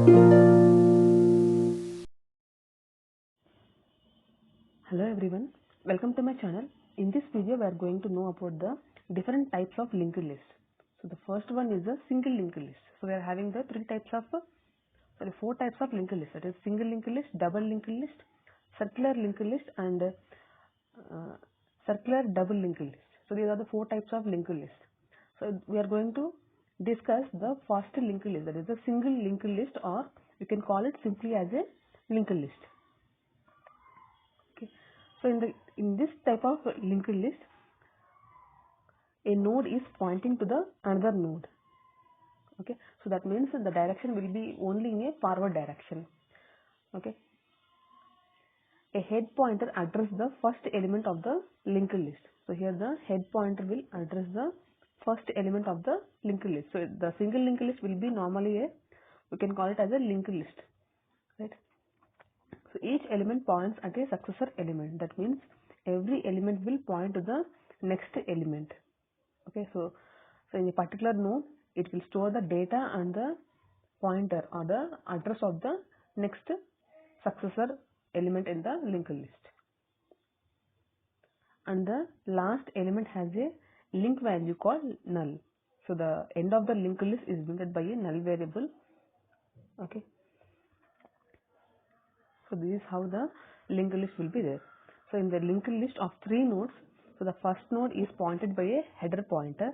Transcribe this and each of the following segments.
Hello everyone, welcome to my channel. In this video we are going to know about the different types of linked list. So the first one is a single linked list. So we are having the four types of linked list, that is single linked list, double linked list, circular linked list and circular double linked list. So these are the four types of linked list. So we are going to discuss the first linked list, that is a single linked list, or we can call it simply as a linked list. Okay. So in this type of linked list, a node is pointing to the another node. Okay, so that means the direction will be only in a forward direction. Okay, a head pointer addresses the first element of the linked list. So here the head pointer will address the first element of the linked list. So the single linked list will be normally we can call it as a linked list, right? So each element points at a successor element. That means every element will point to the next element. Okay, so in a particular node, it will store the data and the pointer or the address of the next successor element in the linked list. And the last element has a link value called null. So the end of the linked list is denoted by a null variable. Okay. So this is how the linked list will be there. So in the linked list of three nodes, so the first node is pointed by a header pointer.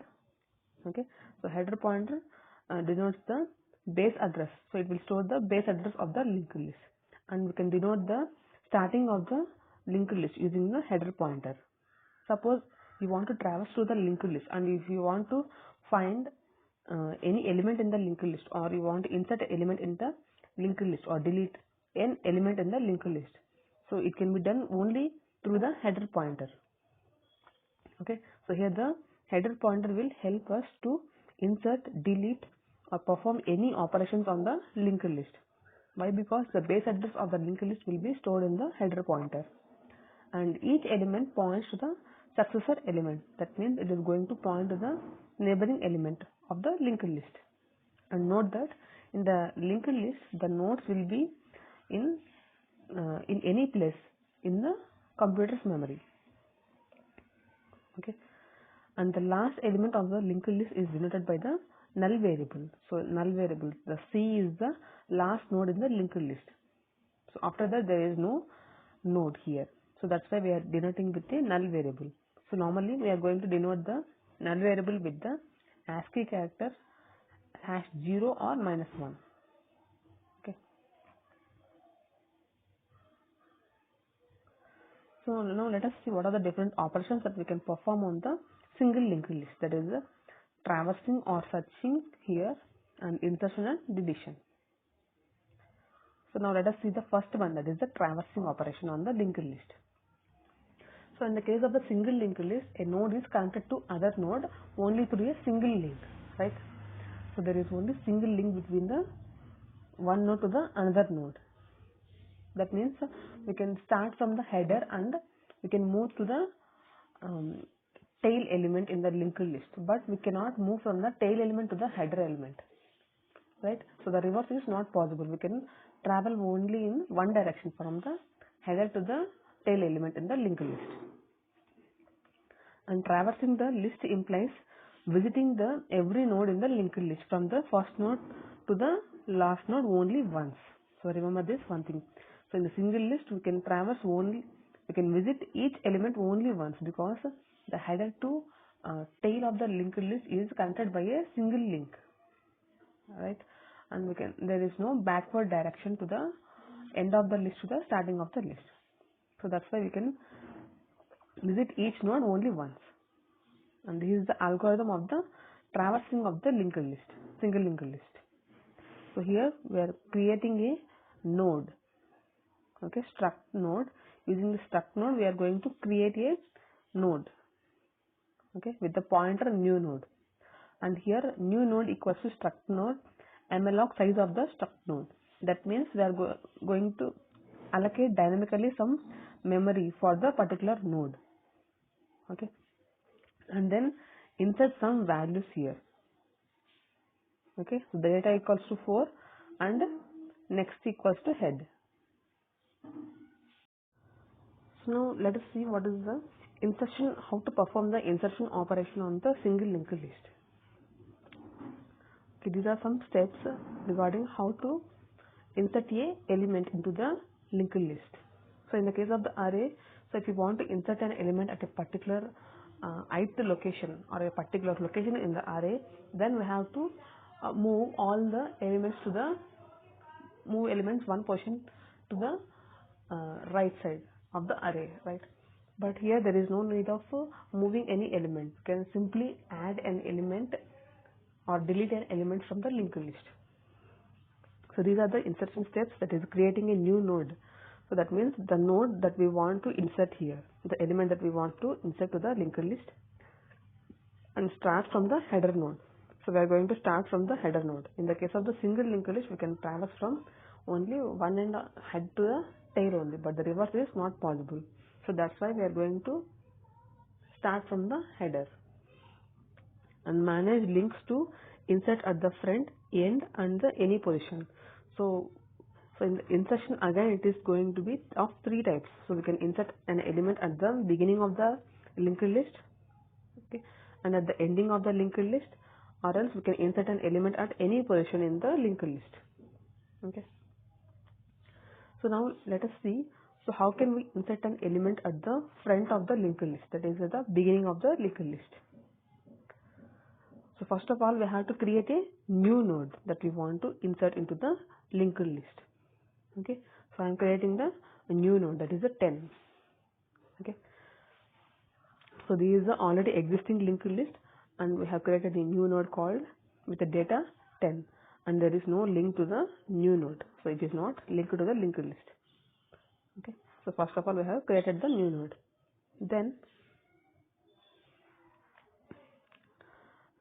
Okay, so header pointer denotes the base address. So it will store the base address of the linked list, and we can denote the starting of the linked list using the header pointer. Suppose you want to traverse through the linked list, and if you want to find any element in the linked list, or you want to insert an element in the linked list or delete an element in the linked list, so it can be done only through the header pointer. Okay, so here the header pointer will help us to insert, delete or perform any operations on the linked list. Why? Because the base address of the linked list will be stored in the header pointer, and each element points to the successor element. That means it is going to point to the neighboring element of the linked list. And note that in the linked list, the nodes will be in any place in the computer's memory. Okay, and the last element of the linked list is denoted by the null variable. So null variable, the C is the last node in the linked list. So after that there is no node here. So that's why we are denoting with a null variable. So normally we are going to denote the null variable with the ASCII character #0 or -1. Okay. So now let us see what are the different operations that we can perform on the single linked list. That is the traversing or searching here, and insertion and deletion. So now let us see the first one, that is the traversing operation on the linked list. So in the case of the single linked list, a node is connected to other node only through a single link, right? So there is only single link between the one node to the another node. That means we can start from the header and we can move to the tail element in the linked list, but we cannot move from the tail element to the header element, right? So the reverse is not possible. We can travel only in one direction, from the header to the tail element in the linked list. And traversing the list implies visiting the every node in the linked list from the first node to the last node only once. So remember this one thing. So in the single list we can visit each element only once, because the header to tail of the linked list is connected by a single link, right? And there is no backward direction to the end of the list to the starting of the list. So that's why we can visit each node only once. And this is the algorithm of the traversing of the linked list, single linked list. So here we are creating a node. Okay, struct node. Using the struct node, we are going to create a node. Okay, with the pointer new node. And here new node equals to struct node malloc size of the struct node. That means we are going to allocate dynamically some memory for the particular node. Okay, and then insert some values here. Okay, so data equals to 4 and next equals to head. So now let us see what is the insertion, how to perform the insertion operation on the single linked list. Okay, these are some steps regarding how to insert a element into the linked list. So in the case of the array, so if you want to insert an element at a particular ith location or a particular location in the array, then we have to move all the elements to the one position to the right side of the array, right? But here there is no need of moving any element. You can simply add an element or delete an element from the linked list. So these are the insertion steps, that is creating a new node. So that means the node that we want to insert here, the element that we want to insert to the linked list, and start from the header node. So we are going to start from the header node. In the case of the single linked list, we can traverse from only one end head to the tail only, but the reverse is not possible. So that's why we are going to start from the header and manage links to insert at the front, end, and the any position. So in the insertion, again it is going to be of three types. So we can insert an element at the beginning of the linked list, okay, and at the ending of the linked list, or else we can insert an element at any position in the linked list. Okay. So now let us see. So how can we insert an element at the front of the linked list, that is at the beginning of the linked list? So first of all, we have to create a new node that we want to insert into the linked list. Okay, so I am creating the new node, that is a 10. Okay, so this is the already existing linked list, and we have created a new node called with the data 10, and there is no link to the new node, so it is not linked to the linked list. Okay, so first of all, we have created the new node. Then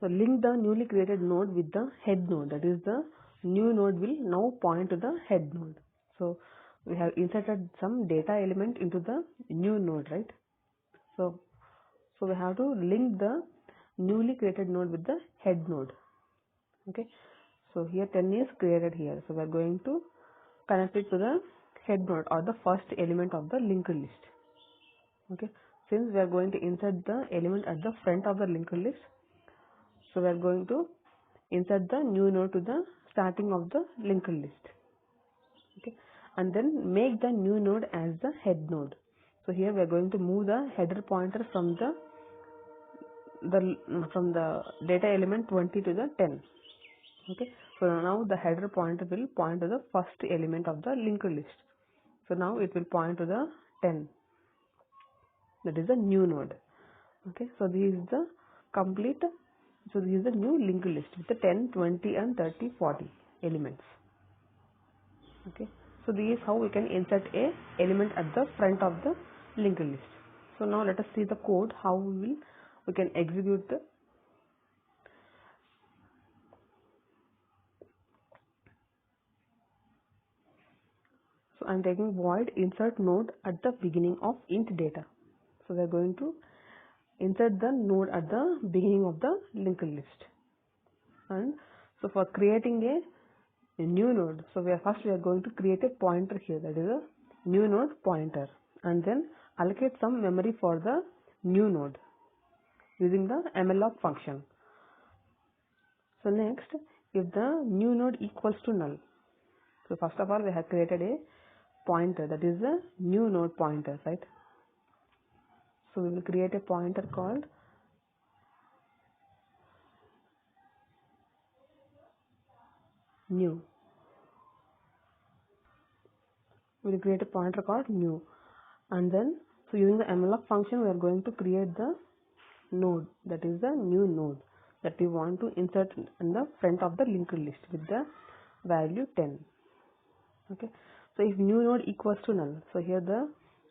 so link the newly created node with the head node, that is the new node will now point to the head node. So we have inserted some data element into the new node, right? So we have to link the newly created node with the head node. Okay, so here 10 is created here, so we are going to connect it to the head node or the first element of the linked list. Okay, since we are going to insert the element at the front of the linked list, so we are going to insert the new node to the starting of the linked list. Okay, and then make the new node as the head node. So here we are going to move the header pointer from the data element 20 to the 10. Okay, so now the header pointer will point to the first element of the linked list. So now it will point to the 10, that is the new node. Okay, so this is the complete, so this is the new linked list with the 10, 20 and 30, 40 elements. Okay, so this is how we can insert a element at the front of the linked list. So now let us see the code, how we can execute the So I am taking void insert node at the beginning of int data. So we are going to insert the node at the beginning of the linked list. And so for creating a new node, so we are going to create a pointer here, that is a new node pointer, and then allocate some memory for the new node using the malloc function. So next, if the new node equals to null, so first of all we have created a pointer, that is a new node pointer, right? So we will create a pointer called new. We will create a pointer called new, and then so using the malloc function we are going to create the node, that is the new node that we want to insert in the front of the linked list with the value 10. Okay, so if new node equals to null, so here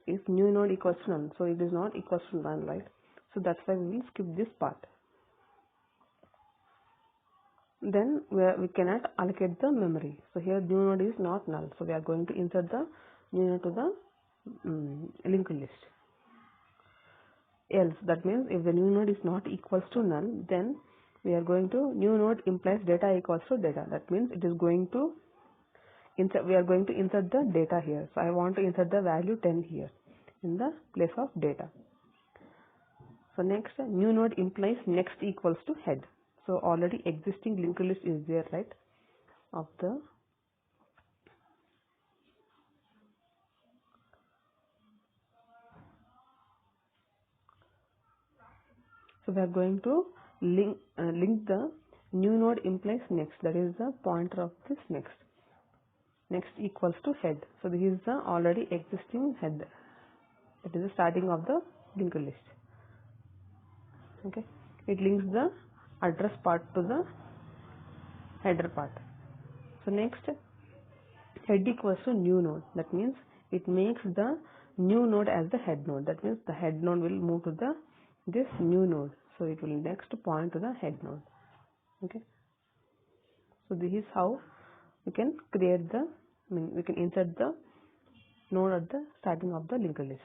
if new node equals to null, so it is not equals to null, right? So that's why we will skip this part. Then we cannot allocate the memory. So here new node is not null, so we are going to insert the new node to the linked list. Else, that means if the new node is not equals to null, then we are going to new node implies data equals to data. That means it is going to we are going to insert the data here. So I want to insert the value 10 here in the place of data. So next, new node implies next equals to head. So already existing linked list is there, right? Of the so we are going to link the new node implies next, that is the pointer of this next. Next equals to head. So this is the already existing head. That is the starting of the linked list. Okay, it links the address part to the header part. So next, head equals to new node. That means it makes the new node as the head node. That means the head node will move to the this new node. So it will next point to the head node. Okay. So this is how we can create the, we can insert the node at the starting of the linked list.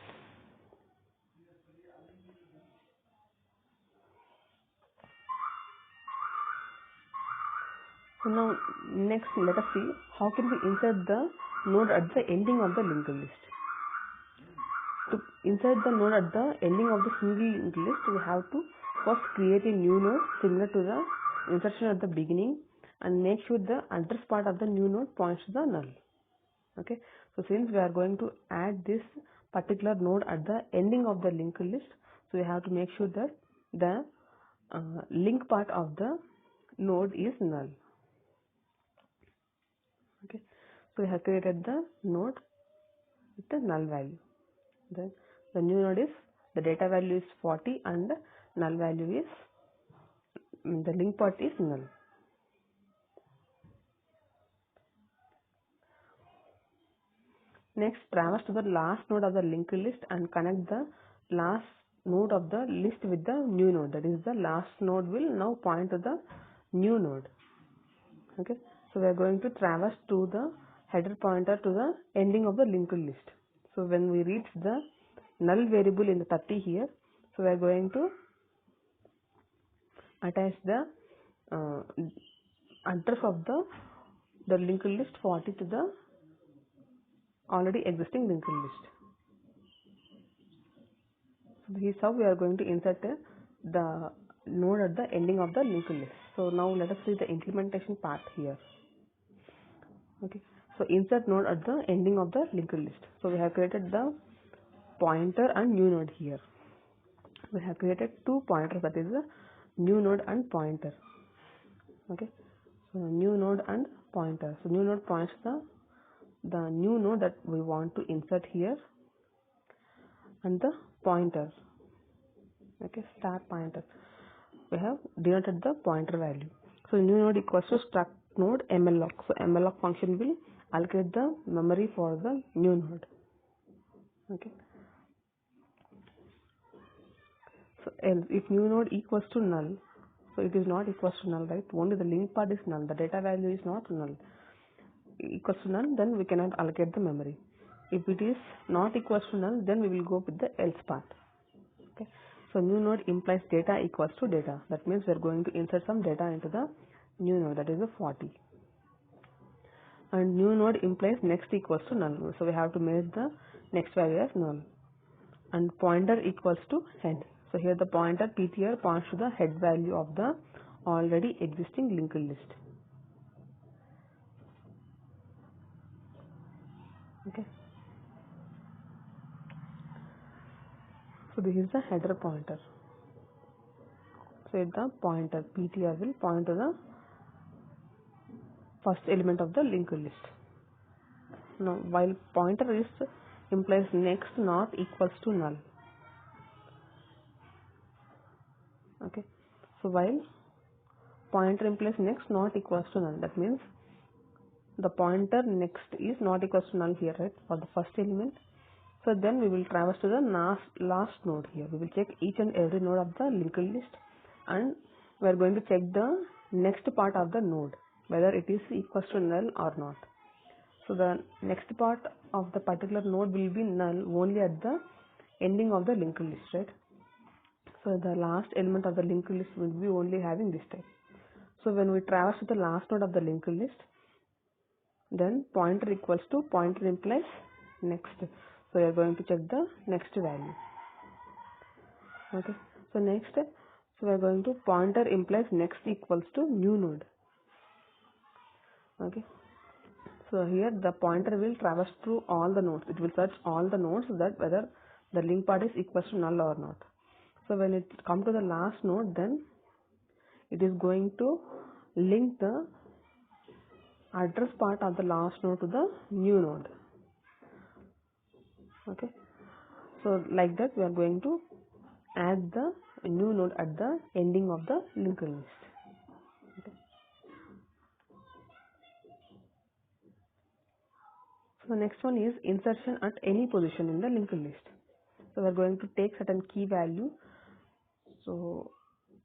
So now next let us see how can we insert the node at the ending of the linked list. To insert the node at the ending of the single linked list, we have to first create a new node similar to the insertion at the beginning and make sure the address part of the new node points to the null. Okay, so since we are going to add this particular node at the ending of the linked list, so we have to make sure that the link part of the node is null. Okay, so we have created the node with the null value. Then the new node is, the data value is 40 and null value is, the link part is null. Next, traverse to the last node of the linked list and connect the last node of the list with the new node. That is, the last node will now point to the new node. Okay, so we are going to traverse to the header pointer to the ending of the linked list. So when we reach the null variable in the 30 here, so we are going to attach the address of the linked list 40 to the already existing linked list. So this is how we are going to insert the node at the ending of the linked list. So now let us see the implementation part here. Okay, so insert node at the ending of the linked list. So we have created the pointer and new node here. We have created two pointers, that is the new node and pointer. Okay, so new node and pointer. So new node points the new node that we want to insert here, and the pointer, okay, star pointer, we have denoted the pointer value. So new node equals to struct node malloc. So malloc function will allocate the memory for the new node. Okay, so else if new node equals to null, so it is not equals to null, right? Only the link part is null, the data value is not null. Equals to null, then we cannot allocate the memory. If it is not equals to null, then we will go with the else part. Okay, so new node implies data equals to data. That means we are going to insert some data into the new node, that is the 40. And new node implies next equals to null, so we have to make the next value as null. And pointer equals to head. So here the pointer ptr points to the head value of the already existing linked list. Okay, so this is the header pointer. So the pointer ptr will point to the first element of the linked list. Now while pointer is implies next not equals to null. Okay, so while pointer implies next not equals to null, that means the pointer next is not equals to null here, right, for the first element. So then we will traverse to the last node here. We will check each and every node of the linked list, and we are going to check the next part of the node, whether it is equals to null or not. So the next part of the particular node will be null only at the ending of the linked list, right? So the last element of the linked list will be only having this type. So when we traverse to the last node of the linked list, then pointer equals to pointer implies next. So we are going to check the next value. Okay, so next, so we are going to pointer implies next equals to new node. Okay, so here the pointer will traverse through all the nodes. It will search all the nodes so that whether the link part is equals to null or not. So when it comes to the last node, then it is going to link the address part of the last node to the new node. Okay, so like that we are going to add the new node at the ending of the linked list. Okay. So next one is insertion at any position in the linked list. So we are going to take certain key value. So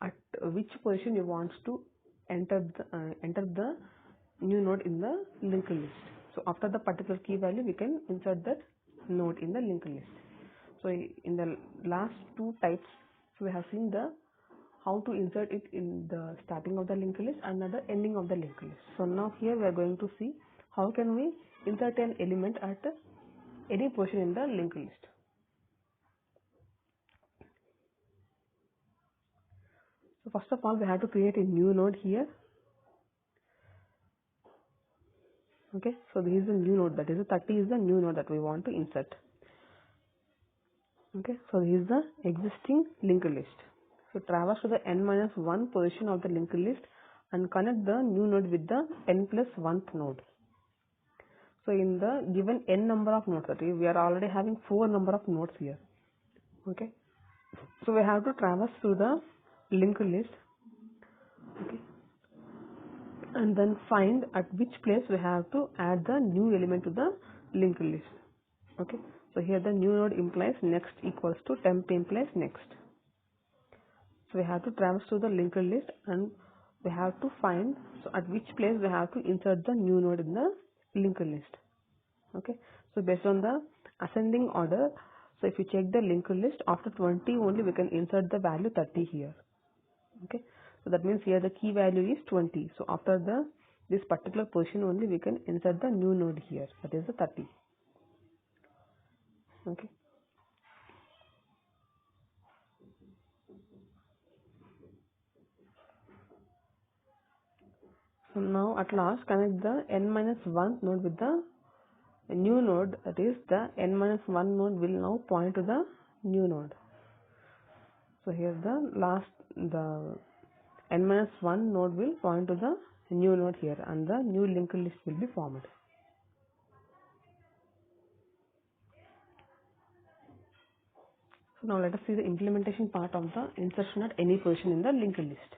at which position you want to enter the new node in the linked list. So after the particular key value, we can insert that node in the linked list. So in the last two types, so we have seen the how to insert it in the starting of the linked list and at the ending of the linked list. So now here we are going to see how can we insert an element at any position in the linked list. So first of all, we have to create a new node here. Okay, so this is a new node, that is a 30 is the new node that we want to insert. Okay, so this is the existing linked list. So traverse to the n-1 position of the linked list and connect the new node with the n+1th node. So in the given n number of nodes, that is, we are already having 4 number of nodes here. Okay, so we have to traverse through the linked list. Okay, and then find at which place we have to add the new element to the linked list. Okay, so here the new node implies next equals to temp implies next. So we have to traverse to the linked list and we have to find so at which place we have to insert the new node in the linked list. Okay, so based on the ascending order, so if you check the linked list, after 20 only we can insert the value 30 here. Okay, so that means here the key value is 20. So after this particular position only we can insert the new node here, that is the 30. Okay. So now at last connect the n-1 node with the new node, that is the n-1 node will now point to the new node. So here the n-1 node will point to the new node here and the new linked list will be formed. So now let us see the implementation part of the insertion at any position in the linked list.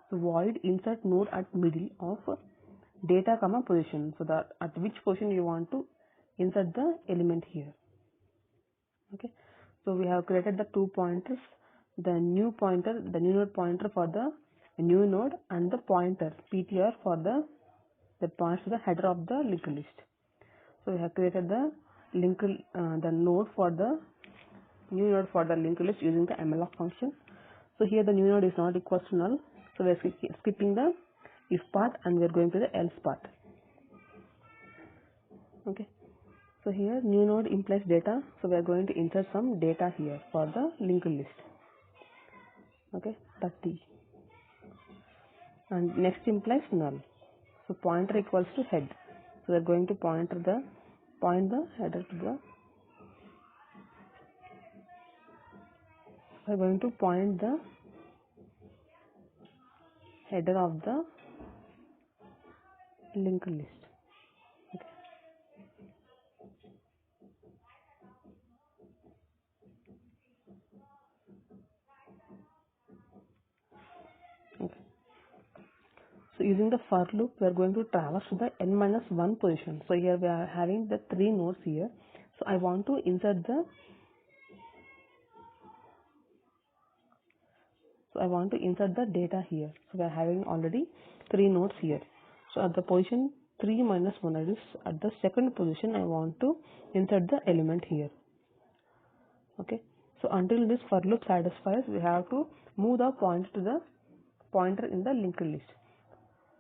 So void insert node at middle of data comma position. So that at which position you want to insert the element here. Okay. So we have created the two pointers, the new node pointer for the new node and the pointer PTR for the points to the header of the linked list. So we have created the node for the new node for the linked list using the malloc function. So here the new node is not equal to null. So we are skipping the if part and we are going to the else part. Okay. So here new node implies data. So we are going to insert some data here for the linked list. Okay, 30. And next implies null. So pointer equals to head. So we are going to point the header to the. We are going to point the header of the linked list. Okay. Okay. So using the for loop, we are going to traverse to the n-1 position. So here we are having the 3 nodes here. So I want to insert the. So I want to insert the data here. So we are having already 3 nodes here. So at the position 3 minus 1, that is at the second position, I want to insert the element here. Okay. So until this for loop satisfies, we have to move the pointer to the pointer in the linked list.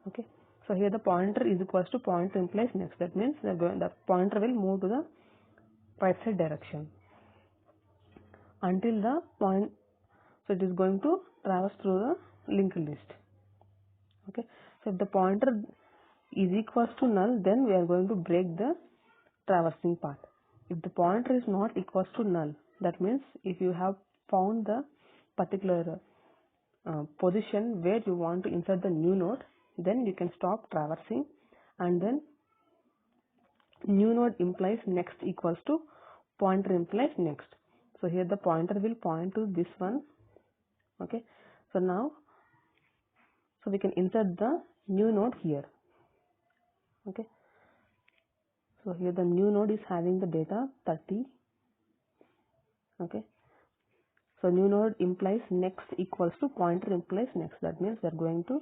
Okay. So here the pointer is equals to pointer implies next. That means the pointer will move to the right side direction until the point. So it is going to traverse through the linked list. Okay. So if the pointer is equals to null, then we are going to break the traversing part. If the pointer is not equals to null, that means if you have found the particular position where you want to insert the new node, then you can stop traversing, and then new node implies next equals to pointer implies next. So here the pointer will point to this one. Okay. So now, so we can insert the new node here. Okay. So here the new node is having the data 30. Okay. So new node implies next equals to pointer implies next. That means we are going to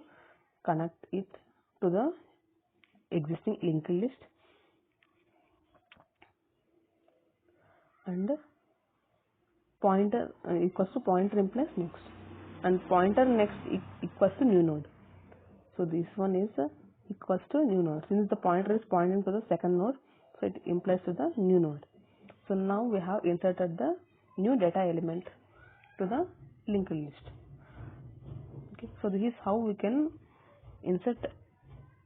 connect it to the existing linked list, and pointer equals to pointer implies next, and pointer next equals to new node. So this one is equals to new node. Since the pointer is pointing to the second node, so it implies to the new node. So now we have inserted the new data element to the linked list. Okay. So this is how we can insert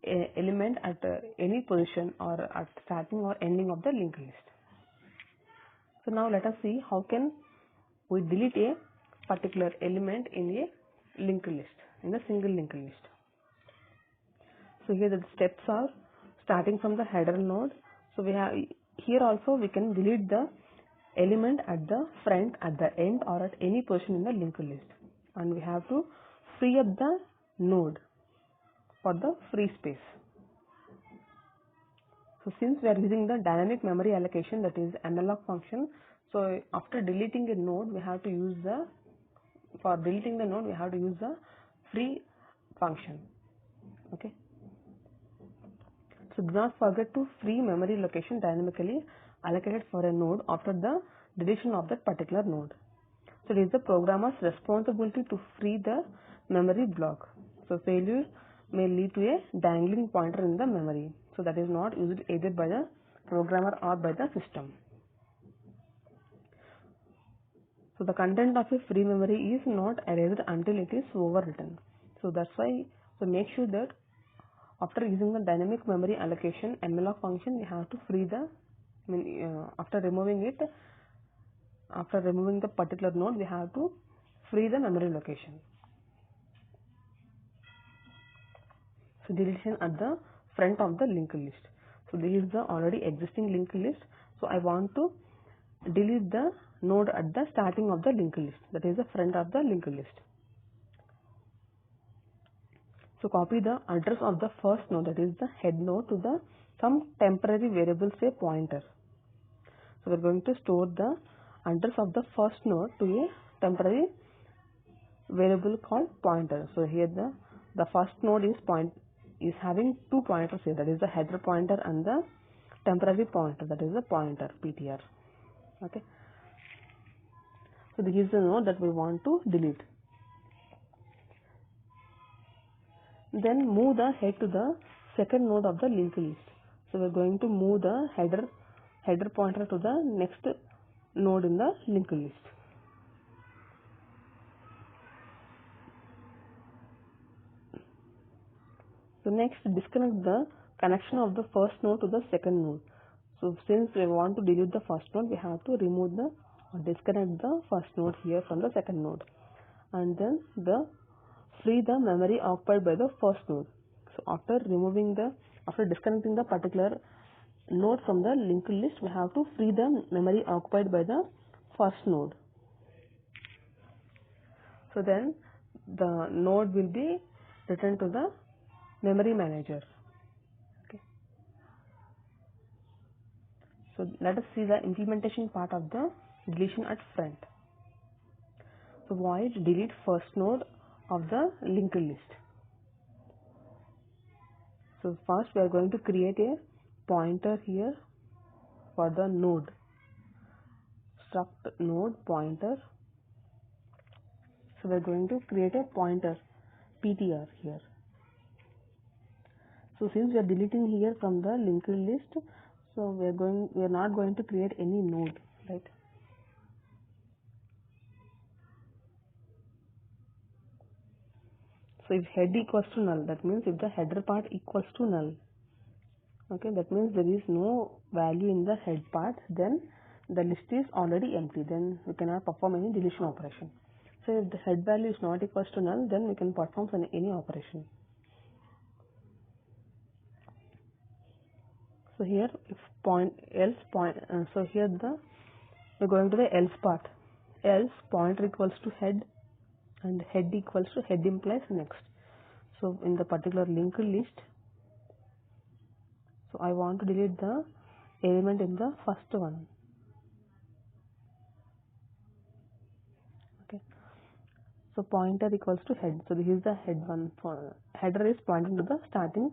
a element at any position or at starting or ending of the linked list. So now let us see how can we delete a particular element in a linked list, in a single linked list. So here the steps are starting from the header node. So we have here also we can delete the element at the front, at the end, or at any position in the linked list, and we have to free up the node for the free space. So since we are using the dynamic memory allocation, that is malloc function, so after deleting a node we have to use the, for deleting the node we have to use the free function. Okay. So do not forget to free memory location dynamically allocated for a node after the deletion of that particular node. So it is the programmer's responsibility to free the memory block. So failure may lead to a dangling pointer in the memory. So that is not used either by the programmer or by the system. So the content of a free memory is not erased until it is overwritten. So that's why, so make sure that after using the dynamic memory allocation malloc function, we have to free the, after removing it, after removing the particular node, we have to free the memory location. So deletion at the front of the linked list. So this is the already existing linked list. So I want to delete the node at the starting of the linked list, that is the front of the linked list. So copy the address of the first node, that is the head node, to the some temporary variable, say pointer. So we are going to store the address of the first node to a temporary variable called pointer. So here the first node is having two pointers here, that is the header pointer and the temporary pointer, that is the pointer PTR. Okay. So this is the node that we want to delete. Then move the head to the second node of the linked list. So we are going to move the header pointer to the next node in the linked list. So next, disconnect the connection of the first node to the second node. So since we want to delete the first node, we have to remove the or disconnect the first node here from the second node, and then free the memory occupied by the first node. So after disconnecting the particular node from the linked list, we have to free the memory occupied by the first node. So then the node will be returned to the memory manager. Okay. So let us see the implementation part of the deletion at front. So void delete first node of the linked list. So first we are going to create a pointer here for the node, struct node pointer. So we are going to create a pointer PTR here. So since we are deleting here from the linked list, so we are not going to create any node, right? So if head equals to null, that means if the header part equals to null, okay, that means there is no value in the head part, then the list is already empty, then we cannot perform any deletion operation. So if the head value is not equals to null, then we can perform any operation. So here if so here we're going to the else part. Else pointer equals to head and head equals to head implies next. So in the particular linked list, so I want to delete the element in the first one. Okay. So pointer equals to head. So this is the head one. Header is pointing to the starting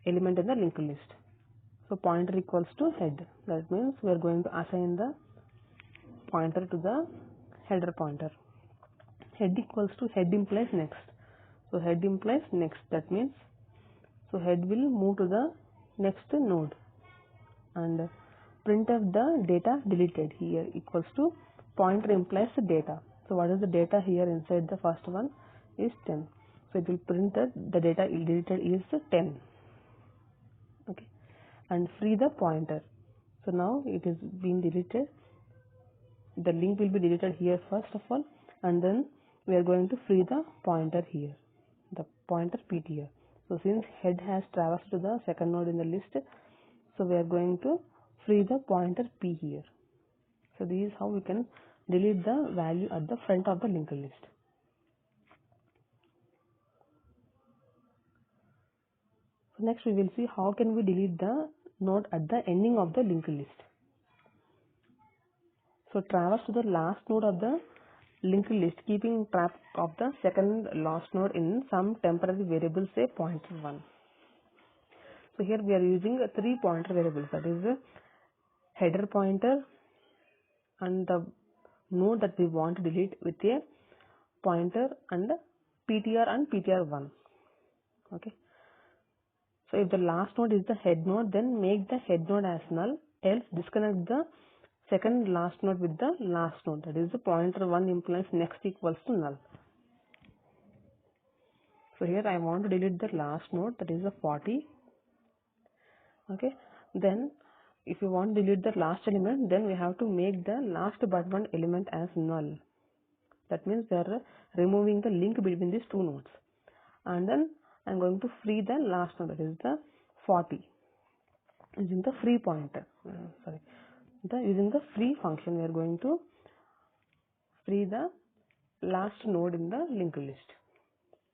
element in the linked list. So pointer equals to head. That means we are going to assign the pointer to the header pointer. Head equals to head implies next. So head implies next. That means so head will move to the next node and printf the data deleted here equals to pointer implies the data. So what is the data here inside the first one is 10. So it will print that the data deleted is 10. Okay, and free the pointer. So now it is being deleted. The link will be deleted here first of all, and then we are going to free the pointer here, the pointer ptr. So since head has traversed to the second node in the list, so we are going to free the pointer p here. So this is how we can delete the value at the front of the linked list. So next we will see how can we delete the node at the ending of the linked list. So traverse to the last node of the linked list, keeping track of the second last node in some temporary variable, say pointer 1. So here we are using 3 pointer variables, that is a header pointer and the node that we want to delete with a pointer and ptr and ptr1. Okay. So if the last node is the head node, then make the head node as null, else disconnect the second last node with the last node, that is the pointer 1 implies next equals to null. So here I want to delete the last node, that is the 40. Okay, then if you want to delete the last element, then we have to make the last but one element as null. That means we are removing the link between these two nodes, and then I'm going to free the last node, that is the 40, using the free pointer. Using the free function, we are going to free the last node in the linked list.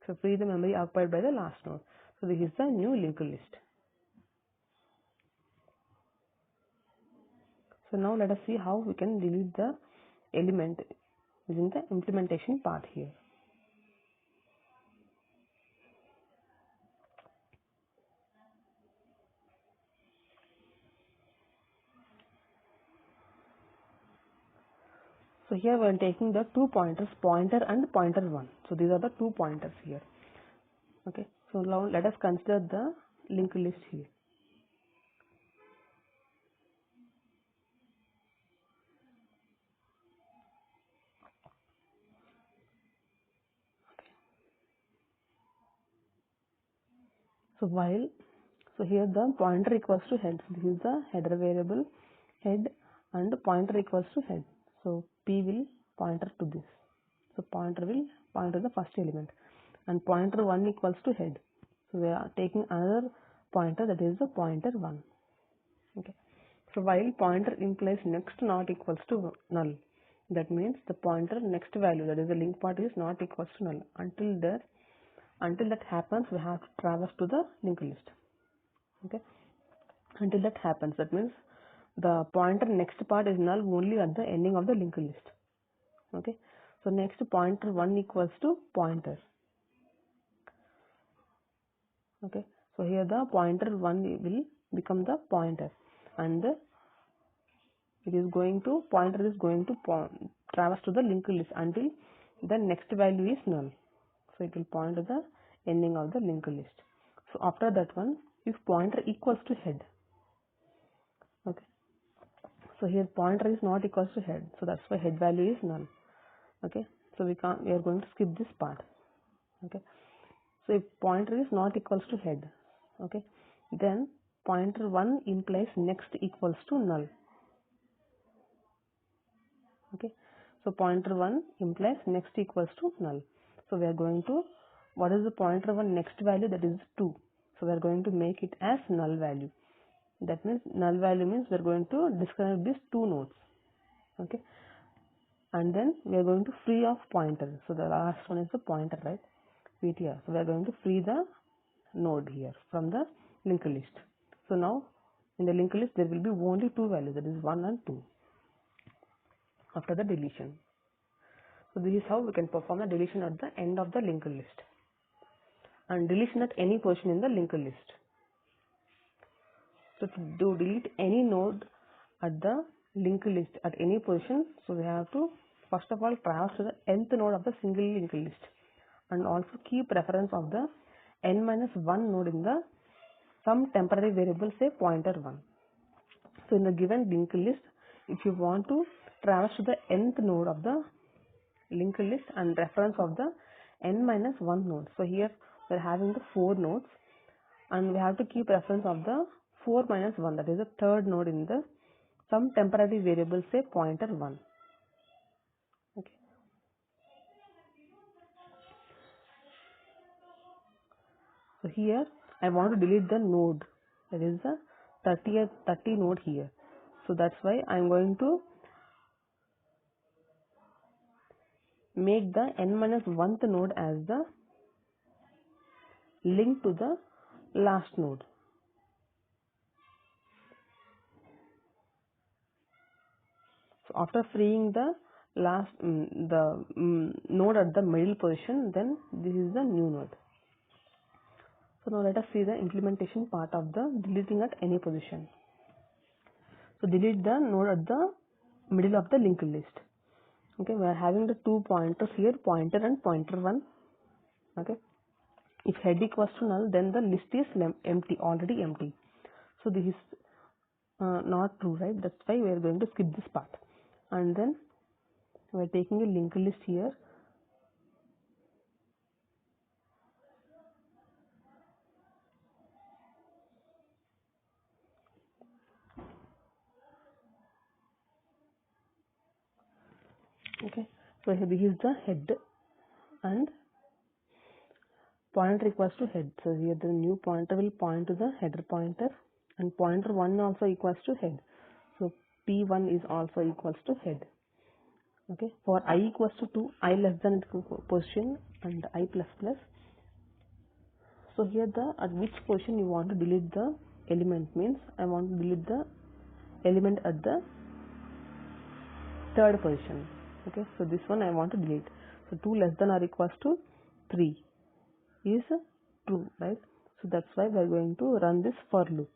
So free the memory occupied by the last node. So this is the new linked list. So now let us see how we can delete the element using the implementation part here. So here we are taking the 2 pointers, pointer and pointer 1. So these are the 2 pointers here. Okay. So now let us consider the linked list here. So here the pointer equals to head. So this is the header variable head and pointer equals to head. So p will pointer to this. So pointer will point to the first element, and pointer 1 equals to head. So we are taking another pointer, that is the pointer 1. Okay. So while pointer implies next not equals to null, that means the pointer next value, that is the link part, is not equals to null. Until that happens, we have to traverse to the linked list. Okay. Until that happens, that means the pointer next part is null only at the ending of the linked list. Okay. So next pointer 1 equals to pointer. Okay. So here the pointer 1 will become the pointer, and pointer is going to traverse to the linked list until the next value is null. So it will point to the ending of the linked list. So after that one, if pointer equals to head, okay. So here pointer is not equals to head, so that's why head value is null. Okay, so we are going to skip this part. Okay, so if pointer is not equals to head, okay, then pointer 1 implies next equals to null. Okay, so pointer 1 implies next equals to null. So we are going to, what is the pointer 1 next value? That is 2. So we are going to make it as null value. That means null value means we are going to disconnect these two nodes. Okay, and then we are going to free of pointer. So the last one is the pointer, right? PTR. So we are going to free the node here from the linked list. So now in the linked list there will be only two values, that is 1 and 2 after the deletion. So this is how we can perform the deletion at the end of the linked list, and deletion at any position in the linked list. So to delete any node at the linked list at any position, so we have to first of all traverse to the nth node of the single linked list, and also keep reference of the n-1 node in the some temporary variable, say pointer 1. So in the given linked list, if you want to traverse to the nth node of the linked list and reference of the n-1 node. So here we are having the 4 nodes, and we have to keep reference of the 4 minus 1, that is the third node in the some temporary variable, say pointer 1. Okay. So here I want to delete the node, that is the 30 node here. So that's why I am going to make the n-1th node as the link to the last node. So after freeing the last node at the middle position, then this is the new node. So now let us see the implementation part of the deleting at any position. So delete the node at the middle of the linked list. Okay, we are having the two pointers here, pointer and pointer 1. Okay, if head equals to null, then the list is empty, already empty. So this is not true, right? That's why we are going to skip this part. And then we are taking a linked list here. Okay, so here this is the head and pointer equals to head. So here the new pointer will point to the header pointer, and pointer 1 also equals to head. So P1 is also equals to head. Okay, for I equals to 2, I less than position and I plus plus. So here the at which position you want to delete the element means I want to delete the element at the third position. Okay, so this one I want to delete. So 2 less than or equals to 3 is true, right? So that's why we are going to run this for loop.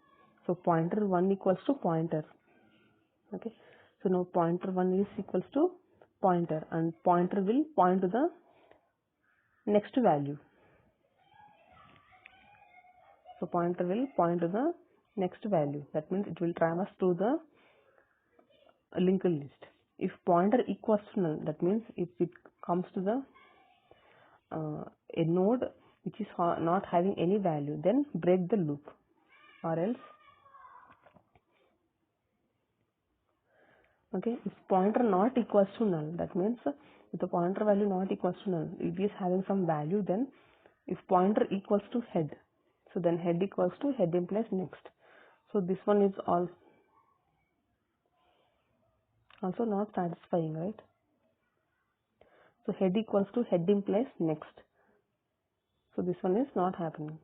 So pointer 1 equals to pointer. Okay, so now pointer 1 is equals to pointer, and pointer will point to the next value. So pointer will point to the next value. That means it will traverse to the linked list. If pointer equals to null, that means if it comes to the a node which is not having any value, then break the loop, or else. Okay, if pointer not equals to null, that means if the pointer value not equals to null, it is having some value, then if pointer equals to head, so then head equals to head implies next. So this one is also not satisfying, right? So head equals to head implies next. So this one is not happening.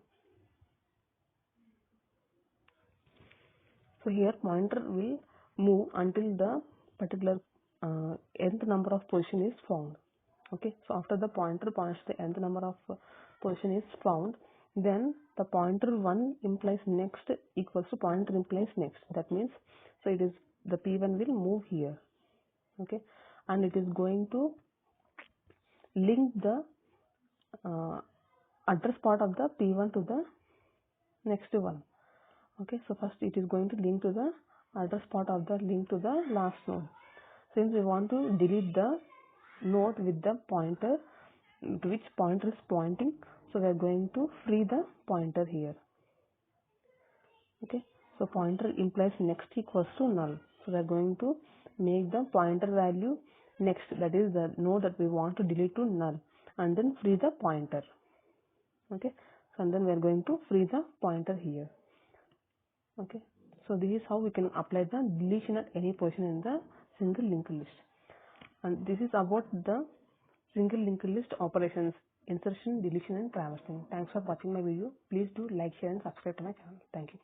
So here pointer will move until the particular nth number of position is found. Okay, so after the pointer points the nth number of position is found, then the pointer 1 implies next equals to pointer implies next. That means, so it is the P1 will move here. Okay, and it is going to link the address part of the P1 to the next one. Okay, so first it is going to link to the address part of the link to the last node. Since we want to delete the node with the pointer to which pointer is pointing, so we are going to free the pointer here. Okay, so pointer implies next equals to null, so we are going to make the pointer value next, that is the node that we want to delete, to null, and then free the pointer. Okay, so and then we are going to free the pointer here. Okay, so this is how we can apply the deletion at any position in the single linked list. And this is about the single linked list operations: insertion, deletion, and traversing. Thanks for watching my video. Please do like, share, and subscribe to my channel. Thank you.